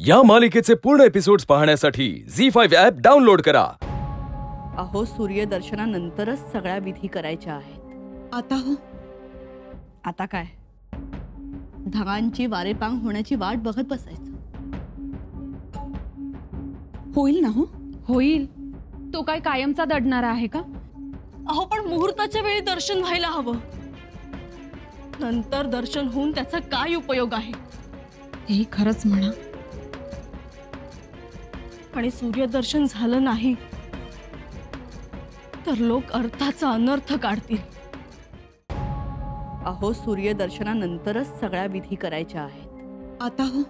या मालिकेचे पूर्ण एपिसोड्स पाहण्यासाठी झी5 ॲप डाउनलोड करा। अहो सूर्यदर्शनानंतरच सगळ्या विधी करायच्या आहेत। आता हो, आता काय? ढगांची वारेपांग होण्याची वाट बघत बसायचं। होईल ना? हो होईल। तो काय कायमचा दडणारा आहे का? अहो पण मुहूर्ताच्या वेळी दर्शन व्हायला हवं। नंतर दर्शन होऊन त्याचा काय उपयोग आहे? हे खरंच म्हणा। आणि सूर्यदर्शन झालं नाही तर लोक अर्थाचा अनर्थ काढतील। अहो सूर्यदर्शनानंतरच सगळ्या विधी करायच्या आहेत। आता हो,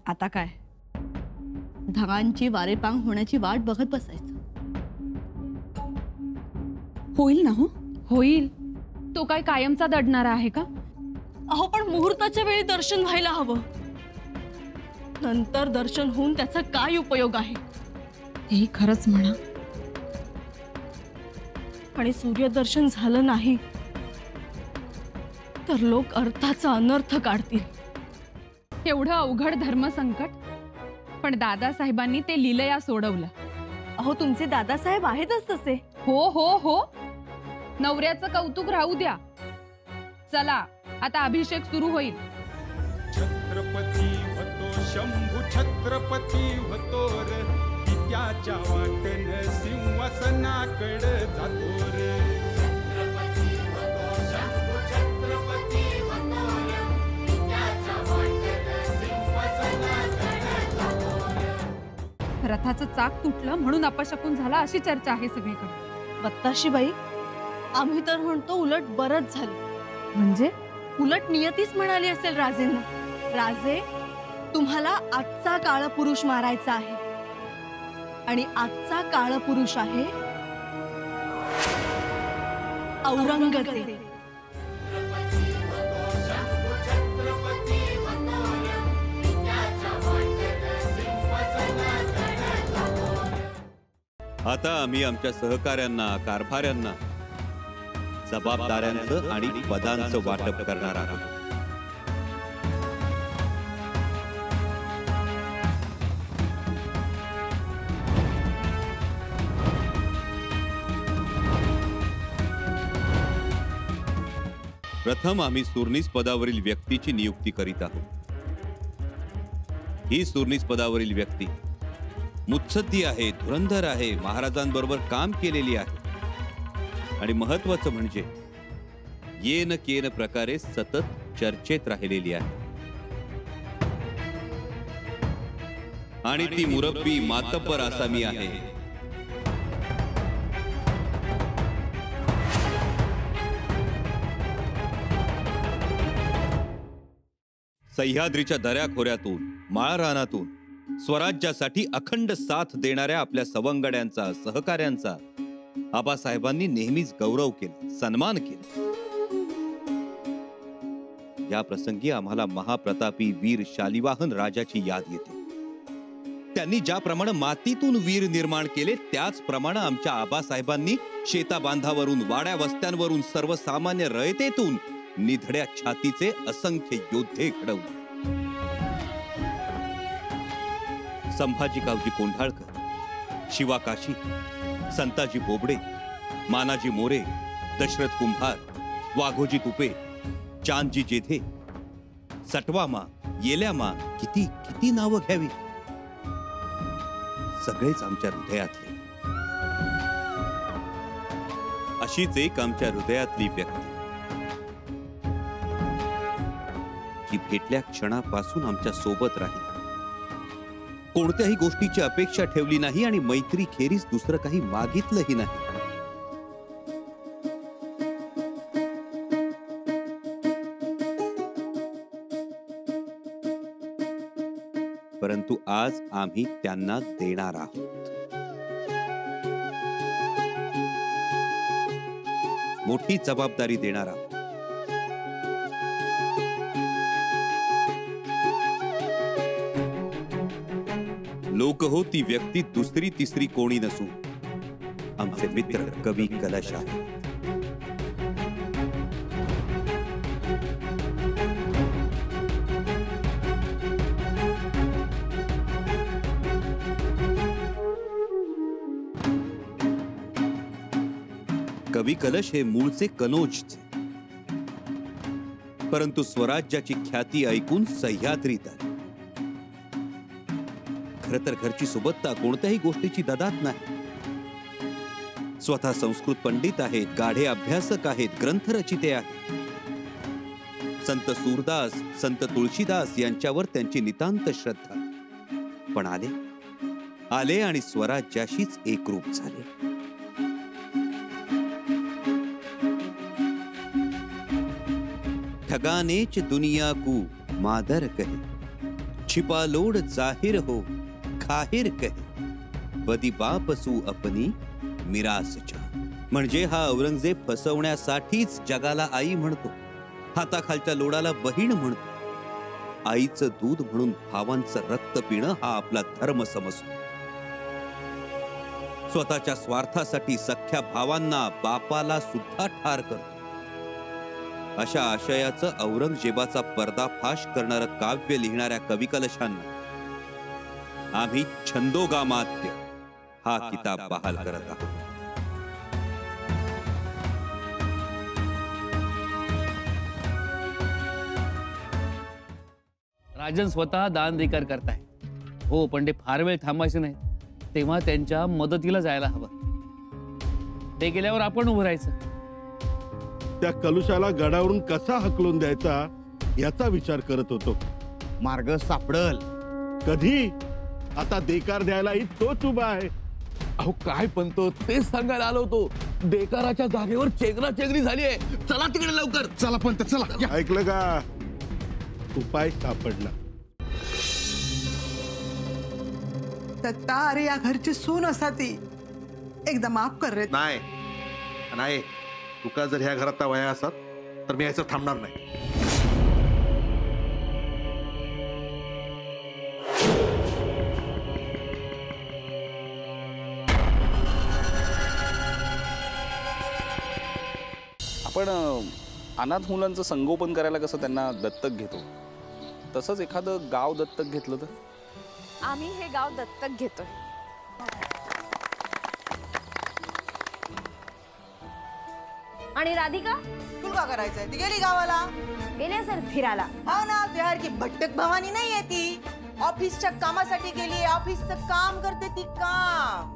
आता काय? ढगांची वारेपांग होण्याची वाट बघत बसायचं। होईल ना? हो होईल। तो काय कायमचा दडणारा आहे का? अहो पण मुहूर्ताच्या वेळी दर्शन व्हायला हवं। नंतर दर्शन होऊन त्याचा काय उपयोग आहे? हे खरंच म्हणा। आणि सूर्यदर्शन झालं नाही तर लोक अर्थाचा अनर्थ काढतील। एवढं अवघड धर्मसंकट, पण दादासाहेबांनी ते लीलया सोडवलं। अहो तुमचे दादासाहेब आहेतच तसे। हो हो हो, नवऱ्याचं कौतुक राहू द्या। चला आता अभिषेक सुरू होईल। छत्रपती होतो शंभू, छत्रपती होतो रे, त्याच्या वाटेन सिंहासनाकडे जातो रे। छत्रपती होतो शंभू, छत्रपती होतो रे, त्याच्या वाटेन सिंहासनाकडे जातो रे। रथाचं चाक तुटलं म्हणून अपशकुन झाला अशी चर्चा आहे सगळीकडे। बत्ताशीबाई, आम्ही तर म्हणतो उलट बरंच झालं। म्हणजे उलट नियतीच म्हणाली असेल राजेंना, राजे तुम्हाला आजचा काळपुरुष मारायचा आहे आणि आजचा काळपुरुष आहे औरंगजेब। आता आम्ही आमच्या सहकाऱ्यांना, कारभाऱ्यांना जबाबदाऱ्यांचं आणि पदांचं वाटप करणार आहोत। प्रथम आम्ही सुरनीस पदावरील व्यक्तीची नियुक्ती करीत आहोत। ही सुरनीस पदावरील व्यक्ती मुत्सद्दी आहे, धुरंधर आहे, महाराजांबरोबर काम केलेली आहे आणि महत्वाचं म्हणजे येन केन प्रकारे सतत चर्चेत राहिलेली आहे। आणि ती मुरब्बी मातब्बर आसामी आहे। सह्याद्रीच्या दऱ्याखोऱ्यातून, माळरानातून स्वराज्यासाठी अखंड साथ देणाऱ्या आपल्या सवंगड्यांचा, सहकाऱ्यांचा आबासाहेबांनी नेहमीच गौरव केला, सन्मान केला। या प्रसंगी आम्हाला महाप्रतापी वीर शालिवाहन राजाची याद येते। त्यांनी ज्याप्रमाणे मातीतून वीर निर्माण केले, त्याचप्रमाणे आमच्या आबासाहेबांनी शेताबांधावरून, वाड्या वस्त्यांवरून, सर्वसामान्य रयतेतून निधड्या छातीचे असंख्य योद्धे घडवले। संभाजी गावजी कोंढाळकर, शिवा काशी, संताजी बोबडे, मानाजी मोरे, दशरथ कुंभार, वाघोजी तुपे, चांदजी जेधे, सटवामा, येल्यामा, किती किती नावं घ्यावी। सगळेच आमच्या हृदयातले। अशीच एक आमच्या हृदयातली व्यक्ती, जी भेटल्या क्षणापासून आमच्या सोबत राहिली, कोणत्याही गोष्टीची अपेक्षा ठेवली नाही आणि मैत्री खेरीज दुसरं काही मागितलंही नाही। परंतु आज आम्ही त्यांना देणार आहोत मोठी जबाबदारी देणार आहोत। लोक हो, ती व्यक्ती दुसरी तिसरी कोणी नसून आमचे मित्र कवी कलश आहे। कवी कलश हे मूळचे कनोजचे, परंतु स्वराज्याची ख्याती ऐकून सह्याद्रीत आले. खरं तर घरची सुबत्ता कोणत्याही गोष्टीची ददात नाही. स्वतः संस्कृत पंडित आहेत, गाढे अभ्यासक आहेत, ग्रंथरचिते आहेत. संत सूरदास, संत तुळशीदास यांच्यावर त्यांची नितांत श्रद्धा. पण आले आणि स्वराज्याशीच एकरूप झाले. ठगानेच दुनिया को मादर कहे, छिपा लोड जाहिर हो खाहिर कहे, बदी बापसू अपनी मिरास जा. म्हणजे हा औरंगजेब फसवण्यासाठीच जगाला आई म्हणतो, हाताखालच्या लोडाला बहीण म्हणतो. आईचं दूध म्हणून भावांचं रक्त पिणं हा आपला धर्म समजतो. स्वतःच्या स्वार्थासाठी सख्या भावांना, बापाला सुद्धा ठार करतो. अशा आशयाचं औरंगजेबाचा पर्दाफाश करणारं काव्य लिहिणाऱ्या कवी कलशांना आम्ही छंदोगामात्य हा किताब बहाल करत आहोत. राजन स्वतः दान देकार करताय. हो, पण ते फार वेळ थांबायचे नाही. तेव्हा त्यांच्या मदतीला जायला हवं. ते गेल्यावर आपण उभं राहायचं. त्या कलुशाला गडावरून कसा हकलून द्यायचा याचा विचार करत होतो. मार्ग सापडल. कधी? आता देकार द्यायलाही तोच उभा आहे. अहो काय पण तो तेच सांगायला आलो होतो. देकाराच्या जागेवर चेगरा चेगरी झाली आहे. चला तिकडे लवकर. चला पंत चला. ऐकलं का? उपाय सापडला. दत्ता, अरे या घरची सून असा ती एकदा माफ कर रे. नाही नाही, तुका जर ह्या घरात वया असत तर मी याचं थांबणार नाही. आपण अनाथ मुलांचं संगोपन करायला कसं त्यांना दत्तक घेतो, तसंच एखादं गाव दत्तक घेतलं तर? आम्ही हे गाव दत्तक घेतोय. आणि राधिका तुला का करायचंय? ती गेली गावाला. गेले सर फिरायला. हो ना, बिहार की भटक भवानी नाही आहे ती. ऑफिसच्या कामासाठी गेली. ऑफिसचं काम करते ती, काम.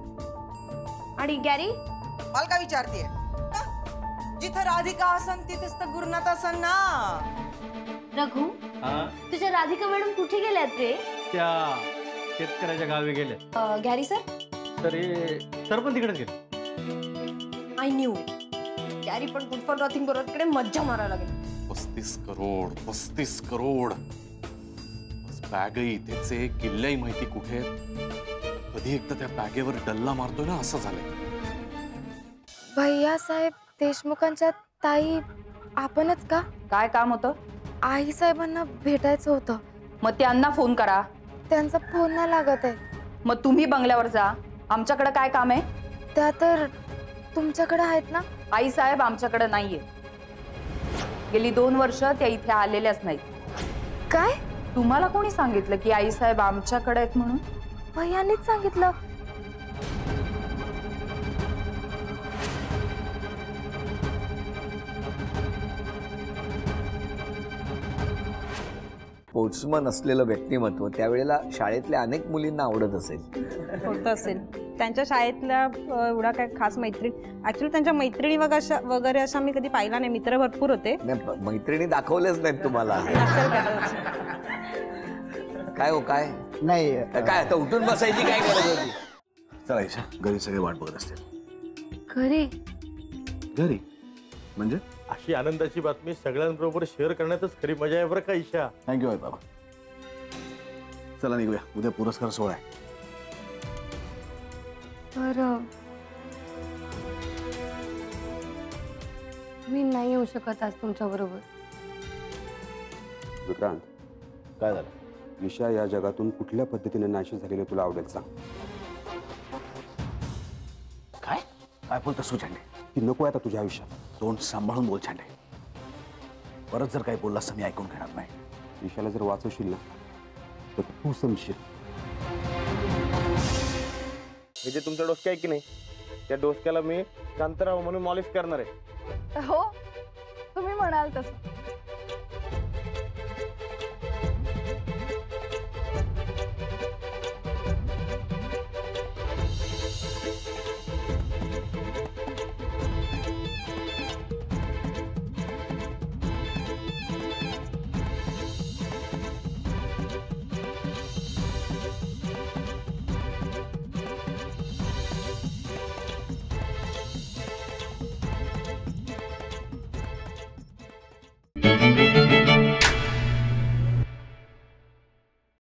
आणि गॅरी मला का विचारतीये? जिथं राधिका असन तिथेच तर गुरुनाथ असन ना. रघु, तुझ्या राधिका मॅडम कुठे गेल्यात रे? त्या शेतकऱ्याच्या गावी गेले. Gary sir? सर पण तिकडेच गेले. I new. गॅरी पण गुड फॉर नथिंग बरोबर तिकडे मज्जा मारायला गेली. 35 करोड. बॅगही त्याचे, किल्ल्याही माहिती कुठे आहेत. कधी एकदा त्या बॅगेवर डल्ला मारतोय ना, असं झालंय. भैया साहेब देशमुखांच्या ताई आपणच का? काय काम होतं? आई साहेबांना भेटायचं होतं. मग त्यांना फोन करा. त्यांचा फोन नाही लागत आहे. मग तुम्ही बंगल्यावर जा. आमच्याकडे काय काम आहे? त्या तर तुमच्याकडे आहेत ना. आई साहेब आमच्याकडे नाहीये. गेली 2 वर्ष त्या इथे आलेल्याच नाहीत. काय? तुम्हाला कोणी सांगितलं की आई साहेब आमच्याकडे आहेत म्हणून? भैयानीच सांगितलं. स्पोर्ट्समन असलेलं व्यक्तिमत्व त्यावेळेला शाळेतल्या अनेक मुलींना आवडत असेल. होत असेल. त्यांच्या शाळेतल्या एवढा काय खास मैत्रीण, ऍक्च्युली त्यांच्या मैत्रिणी वगैरे अशा मी कधी पाहिला नाही. मित्र भरपूर होते. मैत्रिणी दाखवल्याच नाहीत तुम्हाला. काय हो काय नाही काय आता उठून बसायची काय गरज होती? चला ईशा, घरी सगळे वाट बघत असतील. घरी म्हणजे अशी आनंदाची बातमी सगळ्यांबरोबर शेअर करण्यातच खरी मजा आहे बरं का ईशा. थँक्यू आहे बाबा. चला निघूया, उद्या पुरस्कार सोहळा आहे. मी नाही येऊ शकत आज तुमच्या बरोबर. विक्रांत, काय झालं? ईशा या जगातून कुठल्या पद्धतीने नाशी झालेले तुला आवडेल सांग. काय काय बोलतोस तू छांडे? ती नको आता तुझ्या आयुष्यात. तोंड सांभाळून बोल छांडे. परत जर काही बोललास तर मी ऐकून घेणार नाही. ईशाला जर वाचवशील ना तर तू समजशील. हे जे तुमच्या डोक्यात आहे की नाही, त्या डोसक्याला मी शांतराव म्हणून मॉलिश करणार आहे. हो तुम्ही म्हणाल तसं.